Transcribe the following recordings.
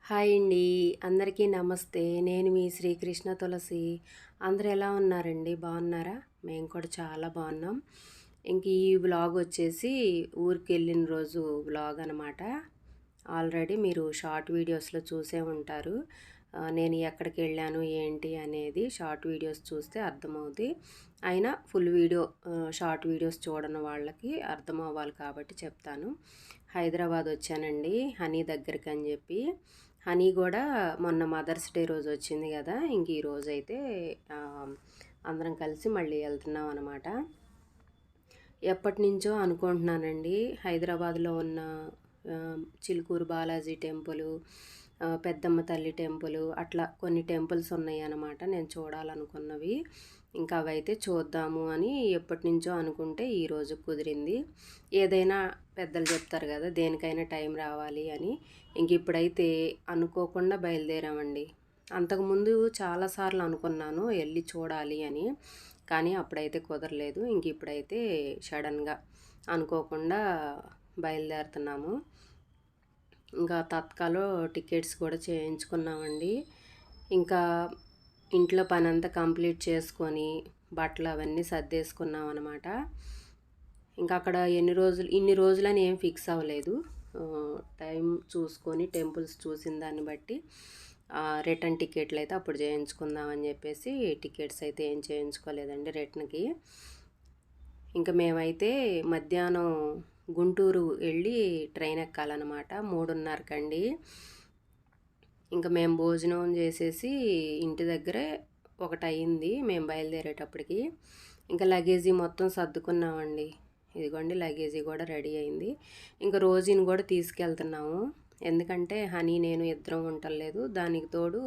Hi అండి. అందరికీ నమస్తే. నేను మీ శ్రీకృష్ణ తులసి. అందరూ ఎలా ఉన్నారండి? బాగున్నారా? మేము కూడా చాలా బాగున్నాం. ఇంక ఈ వ్లాగ్ వచ్చేసి ఊరికెళ్ళిన రోజు వ్లాగ్ అనమాట. ఆల్రెడీ మీరు షార్ట్ వీడియోస్లో చూసే ఉంటారు. నేను ఎక్కడికి వెళ్ళాను ఏంటి అనేది షార్ట్ వీడియోస్ చూస్తే అర్థమవుతుంది. అయినా ఫుల్ వీడియో షార్ట్ వీడియోస్ చూడని వాళ్ళకి అర్థం అవ్వాలి కాబట్టి చెప్తాను. హైదరాబాద్ వచ్చానండి హనీ దగ్గరికి అని చెప్పి. హనీ కూడా మొన్న మదర్స్ డే రోజు వచ్చింది కదా, ఇంక ఈ రోజు అయితే అందరం కలిసి మళ్ళీ వెళ్తున్నాం అనమాట. ఎప్పటి నుంచో అనుకుంటున్నానండి హైదరాబాద్లో ఉన్న చిలుకూరు బాలాజీ టెంపుల్, పెద్దమ్మ తల్లి టెంపుల్, అట్లా కొన్ని టెంపుల్స్ ఉన్నాయి అన్నమాట నేను చూడాలనుకున్నవి. ఇంకా అవైతే చూద్దాము అని ఎప్పటి నుంచో అనుకుంటే ఈరోజు కుదిరింది. ఏదైనా పెద్దలు చెప్తారు కదా, దేనికైనా టైం రావాలి అని. ఇంక ఇప్పుడైతే అనుకోకుండా బయలుదేరామండి. అంతకుముందు చాలాసార్లు అనుకున్నాను వెళ్ళి చూడాలి అని, కానీ అప్పుడైతే కుదరలేదు. ఇంక ఇప్పుడైతే సడన్గా అనుకోకుండా బయలుదేరుతున్నాము. ఇంకా తత్కాలో టికెట్స్ కూడా చేయించుకున్నామండి. ఇంకా ఇంట్లో పని అంతా కంప్లీట్ చేసుకొని బట్టలు అవన్నీ సర్దేసుకున్నాం అనమాట. ఇంకా అక్కడ ఇన్ని రోజులని ఏం ఫిక్స్ అవ్వలేదు. టైం చూసుకొని టెంపుల్స్ చూసిన దాన్ని బట్టి రిటర్న్ టికెట్లు అయితే అప్పుడు చేయించుకుందామని చెప్పేసి టికెట్స్ అయితే ఏం చేయించుకోలేదండి రిటర్న్కి. ఇంకా మేమైతే మధ్యాహ్నం గుంటూరు వెళ్ళి ట్రైన్ ఎక్కాలన్నమాట 3:30కండి. ఇంకా మేము భోజనం చేసేసి ఇంటి దగ్గరే 1 అయింది మేము బయలుదేరేటప్పటికి. ఇంకా లగేజీ మొత్తం సర్దుకున్నామండి. ఇదిగోండి లగేజీ కూడా రెడీ అయింది. ఇంకా రోజీని కూడా తీసుకెళ్తున్నాము. ఎందుకంటే హనీ నేను ఇద్దరం ఉండలేదు. దానికి తోడు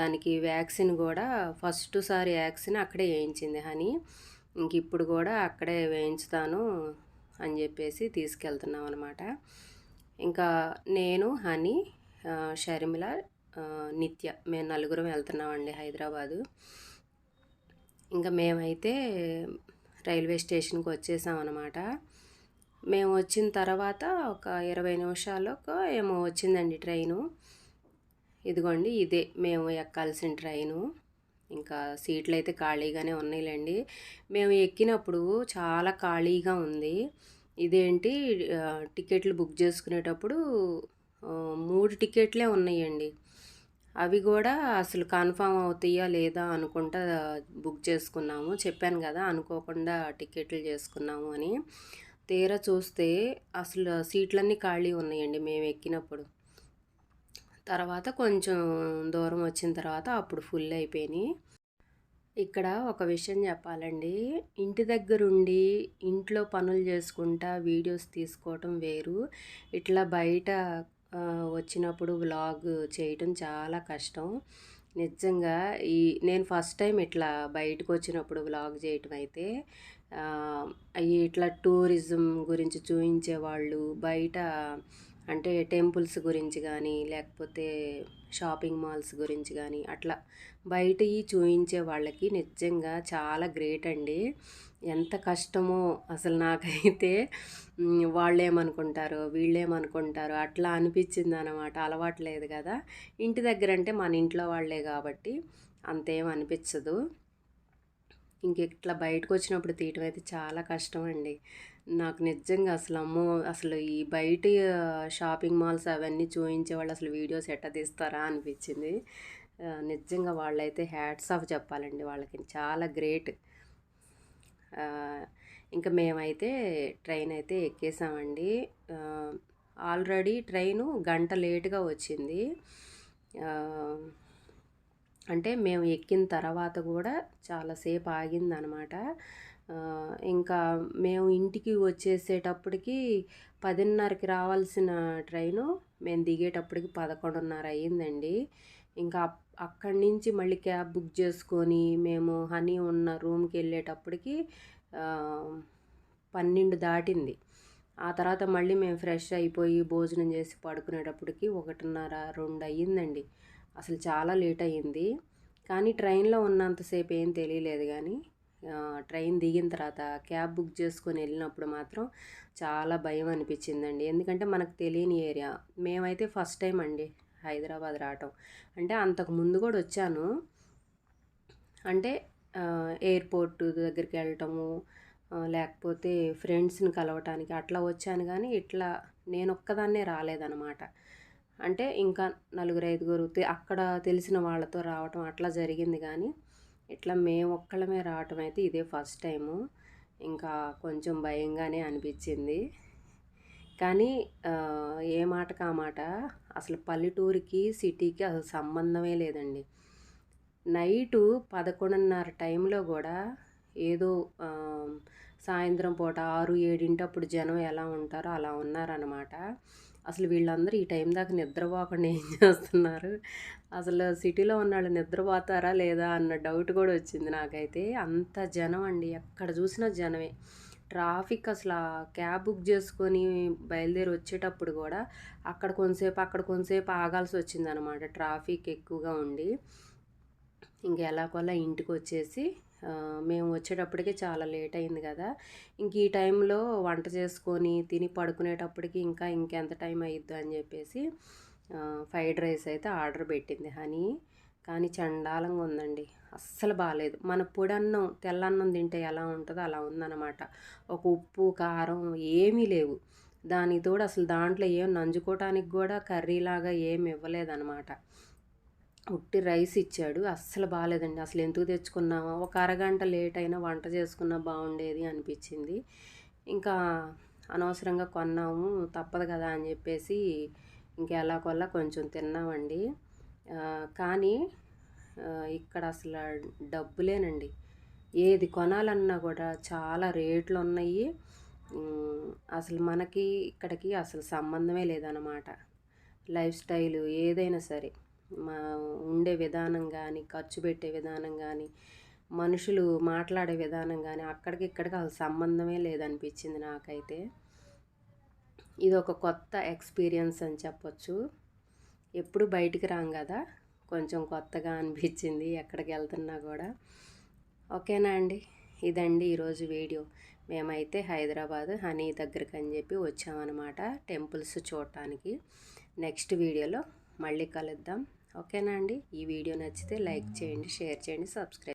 దానికి వ్యాక్సిన్ కూడా ఫస్ట్ సారి వ్యాక్సిన్ అక్కడే వేయించింది హనీ. ఇంక ఇప్పుడు కూడా అక్కడే వేయించుతాను అని చెప్పేసి తీసుకెళ్తున్నాం అనమాట. ఇంకా నేను హనీ, షర్మిల, నిత్య మేము నలుగురం వెళ్తున్నామండి హైదరాబాదు. ఇంకా మేమైతే రైల్వే స్టేషన్కి వచ్చేసామన్నమాట. మేము వచ్చిన తర్వాత ఒక 20 నిమిషాలకు ఏమో వచ్చిందండి ట్రైను. ఇదిగోండి ఇదే మేము ఎక్కాల్సిన ట్రైను. ఇంకా సీట్లు అయితే ఖాళీగానే ఉన్నాయిలేండి. మేము ఎక్కినప్పుడు చాలా ఖాళీగా ఉంది. ఇదేంటి టికెట్లు బుక్ చేసుకునేటప్పుడు 3 టికెట్లే ఉన్నాయండి. అవి కూడా అసలు కన్ఫామ్ అవుతాయా లేదా అనుకుంటా బుక్ చేసుకున్నాము. చెప్పాను కదా అనుకోకుండా టికెట్లు చేసుకున్నాము అని. తీరా చూస్తే అసలు సీట్లన్నీ ఖాళీ ఉన్నాయండి మేము ఎక్కినప్పుడు. తర్వాత కొంచెం దూరం వచ్చిన తర్వాత అప్పుడు ఫుల్ అయిపోయినాయి. ఇక్కడ ఒక విషయం చెప్పాలండి. ఇంటి దగ్గరుండి ఇంట్లో పనులు చేసుకుంటా వీడియోస్ తీసుకోవటం వేరు. ఇట్లా బయట వచ్చినప్పుడు వ్లాగ్ చేయటం చాలా కష్టం. నిజంగా నేను ఫస్ట్ టైం ఇట్లా బయటకు వచ్చినప్పుడు వ్లాగ్ చేయటం అయితే ఇట్లా టూరిజం గురించి చూపించేవాళ్ళు బయట, అంటే టెంపుల్స్ గురించి కానీ లేకపోతే షాపింగ్ మాల్స్ గురించి కానీ అట్లా బయటవి చూపించే వాళ్ళకి నిజంగా చాలా గ్రేట్ అండి. ఎంత కష్టమో అసలు నాకైతే వాళ్ళేమనుకుంటారో వీళ్ళేమనుకుంటారో అట్లా అనిపించింది అనమాట. అలవాట్లేదు కదా. ఇంటి దగ్గర అంటే మన ఇంట్లో వాళ్ళే కాబట్టి అంతేం అనిపించదు. ఇట్లా బయటకు వచ్చినప్పుడు తీయటం అయితే చాలా కష్టం అండి. నాకు నిజంగా అసలు అమ్మో అసలు ఈ బయట షాపింగ్ మాల్స్ అవన్నీ చూపించేవాళ్ళు అసలు వీడియోస్ ఎట్లా తీస్తారా అనిపించింది. నిజంగా వాళ్ళైతే హ్యాట్స్ ఆఫ్ చెప్పాలండి, వాళ్ళకి చాలా గ్రేట్. ఇంకా మేమైతే ట్రైన్ అయితే ఎక్కేసామండి. ఆల్రెడీ ట్రైను గంట లేటుగా వచ్చింది. అంటే మేము ఎక్కిన తర్వాత కూడా చాలాసేపు ఆగిందనమాట. ఇంకా మేము ఇంటికి వచ్చేసేటప్పటికి 10:30కి రావాల్సిన ట్రైను మేము దిగేటప్పటికి 11:30 అయ్యిందండి. ఇంకా అక్కడి నుంచి మళ్ళీ క్యాబ్ బుక్ చేసుకొని మేము హనీ ఉన్న రూమ్కి వెళ్ళేటప్పటికి 12 దాటింది. ఆ తర్వాత మళ్ళీ మేము ఫ్రెష్ అయిపోయి భోజనం చేసి పడుకునేటప్పటికి 1:30, 2 అయ్యిందండి. అసలు చాలా లేట్ అయ్యింది. కానీ ట్రైన్లో ఉన్నంతసేపు ఏం తెలియలేదు. కానీ ట్రైన్ దిగిన తర్వాత క్యాబ్ బుక్ చేసుకొని వెళ్ళినప్పుడు మాత్రం చాలా భయం అనిపించిందండి. ఎందుకంటే మనకు తెలియని ఏరియా. మేమైతే ఫస్ట్ టైం అండి హైదరాబాద్ రావటం. అంటే అంతకు ముందు కూడా వచ్చాను. అంటే ఎయిర్పోర్ట్ దగ్గరికి వెళ్ళటము, లేకపోతే ఫ్రెండ్స్ని కలవటానికి అట్లా వచ్చాను, కానీ ఇట్లా నేను ఒక్కదాన్నే రాలేదన్నమాట. అంటే ఇంకా నలుగురు ఐదుగురు అక్కడ తెలిసిన వాళ్ళతో రావటం అట్లా జరిగింది, కానీ ఇట్లా మేము ఒక్కళ్ళమే రావటం అయితే ఇదే ఫస్ట్ టైము. ఇంకా కొంచెం భయంగానే అనిపించింది. కానీ ఏ మాటకు ఆ మాట, అసలు పల్లెటూరికి సిటీకి అసలు సంబంధమే లేదండి. నైటు 11:30 టైంలో కూడా ఏదో సాయంత్రం పూట 6, 7 జనం ఎలా ఉంటారో అలా ఉన్నారనమాట. అసలు వీళ్ళందరూ ఈ టైం దాకా నిద్రపోకుండా ఏం చేస్తున్నారు, అసలు సిటీలో ఉన్నవాళ్ళు నిద్రపోతారా లేదా అన్న డౌట్ కూడా వచ్చింది నాకైతే. అంత జనం అండి, ఎక్కడ చూసినా జనమే. ట్రాఫిక్ అసలు క్యాబ్ బుక్ చేసుకొని బయలుదేరి వచ్చేటప్పుడు కూడా అక్కడ కొంతసేపు ఆగాల్సి వచ్చిందనమాట, ట్రాఫిక్ ఎక్కువగా ఉండి. ఇంక ఎలాగోలా ఇంటికి వచ్చేసి మేము వచ్చేటప్పటికి చాలా లేట్ అయింది కదా. ఇంక ఈ టైంలో వంట చేసుకొని తిని పడుకునేటప్పటికి ఇంకెంత టైం అయ్యిద్దు అని చెప్పేసి ఫ్రైడ్ రైస్ అయితే ఆర్డర్ పెట్టింది హనీ. కానీ చండాలంగా ఉందండి, అస్సలు బాగాలేదు. మన పొడన్నం తెల్లన్నం తింటే ఎలా ఉంటుందో అలా ఉందన్నమాట. ఒక ఉప్పు కారం ఏమీ లేవు. దానికి తోడు అసలు దాంట్లో ఏం నంజుకోవటానికి కూడా కర్రీలాగా ఏమి ఇవ్వలేదన్నమాట. ఉట్టి రైస్ ఇచ్చాడు, అస్సలు బాగాలేదండి. అసలు ఎందుకు తెచ్చుకున్నామా, ఒక అరగంట లేట్ అయినా వంట చేసుకున్నా బాగుండేది అనిపించింది. ఇంకా అనవసరంగా కొన్నాము, తప్పదు కదా అని చెప్పేసి ఇంకెలాగోలా కొంచెం తిన్నామండి. కానీ ఇక్కడ అసలు డబ్బులేనండి, ఏది కొనాలన్నా కూడా చాలా రేట్లు ఉన్నాయి. అసలు మనకి ఇక్కడికి అసలు సంబంధమే లేదన్నమాట. లైఫ్ స్టైలు ఏదైనా సరే, మా ఉండే విధానం కానీ, ఖర్చు పెట్టే విధానం కానీ, మనుషులు మాట్లాడే విధానం కానీ అక్కడికి ఇక్కడికి అసలు సంబంధమే లేదనిపించింది నాకైతే. ఇది ఒక కొత్త ఎక్స్పీరియన్స్ అని చెప్పొచ్చు. ఎప్పుడు బయటికి రాం కదా, కొంచెం కొత్తగా అనిపించింది ఎక్కడికి వెళ్తున్నా కూడా. ఓకేనా అండి, ఇదండి ఈరోజు వీడియో. మేమైతే హైదరాబాద్ హనీ దగ్గరికి అని చెప్పి వచ్చామన్నమాట, టెంపుల్స్ చూడటానికి. నెక్స్ట్ వీడియోలో మళ్ళీ కలుద్దాం. ఓకేనా అండి, ఈ వీడియో నచ్చితే లైక్ చేయండి, షేర్ చేయండి, సబ్స్క్రైబ్